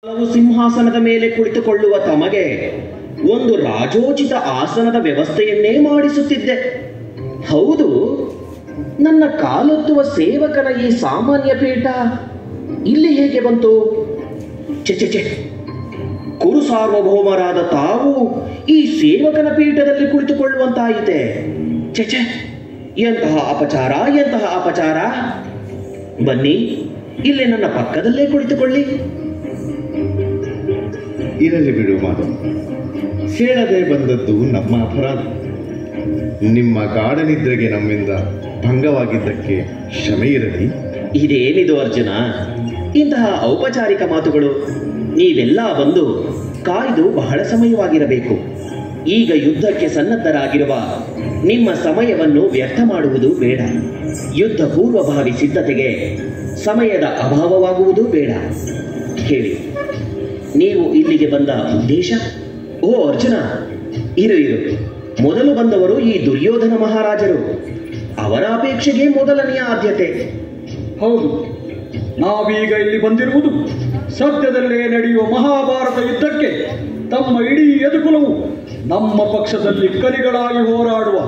ಸಿಂಹಾಸನದ ಮೇಲೆ ಕುಳಿತುಕೊಳ್ಳುವ ತಮಗೆ ಒಂದು ರಾಜೋಚಿತ ಆಸನದ ವ್ಯವಸ್ಥೆಯನ್ನೇ ಮಾಡಿಸುತ್ತಿದ್ದೆ. ಹೌದು, ನನ್ನ ಕಾಲೊತ್ತುವ ಸೇವಕನ ಈ ಸಾಮಾನ್ಯ ಪೀಠ ಇಲ್ಲಿ ಹೇಗೆ ಬಂತು? ಚೆ ಕುರು ಸಾರ್ವಭೌಮರಾದ ತಾವು ಈ ಸೇವಕನ ಪೀಠದಲ್ಲಿ ಕುಳಿತುಕೊಳ್ಳುವಂತಾಯಿತೆ. ಚೆ ಎಂತಹ ಅಪಚಾರ, ಎಂತಹ ಅಪಚಾರ! ಬನ್ನಿ, ಇಲ್ಲಿ ನನ್ನ ಪಕ್ಕದಲ್ಲೇ ಕುಳಿತುಕೊಳ್ಳಿ. ಇರಲಿ ಬಿಡು ಮಾಧವ್, ಹೇಳದೆ ಬಂದದ್ದು ನಮ್ಮ ಅಪರಾಧ. ನಿಮ್ಮ ಗಾಢನಿದ್ರೆಗೆ ನಮ್ಮಿಂದ ಭಂಗವಾಗಿದ್ದಕ್ಕೆ ಕ್ಷಮೆ ಇರಲಿ. ಇದೇನಿದು ಅರ್ಜುನ, ಇಂತಹ ಔಪಚಾರಿಕ ಮಾತುಗಳು? ನೀವೆಲ್ಲ ಬಂದು ಕಾಯ್ದು ಬಹಳ ಸಮಯವಾಗಿರಬೇಕು. ಈಗ ಯುದ್ಧಕ್ಕೆ ಸನ್ನದ್ಧರಾಗಿರುವ ನಿಮ್ಮ ಸಮಯವನ್ನು ವ್ಯರ್ಥ ಮಾಡುವುದು ಬೇಡ. ಯುದ್ಧ ಪೂರ್ವಭಾವಿ ಸಿದ್ಧತೆಗೆ ಸಮಯದ ಅಭಾವವಾಗುವುದು ಬೇಡ. ಹೇಳಿ, ನೀವು ಇಲ್ಲಿಗೆ ಬಂದ ಉದ್ದೇಶ? ಓ ಅರ್ಜುನ, ಇರು. ಮೊದಲು ಬಂದವರು ಈ ದುರ್ಯೋಧನ ಮಹಾರಾಜರು. ಅವರ ಅಪೇಕ್ಷೆಗೆ ಮೊದಲನೆಯ ಆದ್ಯತೆ. ಹೌದು, ನಾವೀಗ ಇಲ್ಲಿ ಬಂದಿರುವುದು ಸದ್ಯದಲ್ಲೇ ನಡೆಯುವ ಮಹಾಭಾರತ ಯುದ್ಧಕ್ಕೆ ತಮ್ಮ ಇಡೀ ಯದುಕುಲವು ನಮ್ಮ ಪಕ್ಷದಲ್ಲಿ ಕಲಿಗಳಾಗಿ ಹೋರಾಡುವ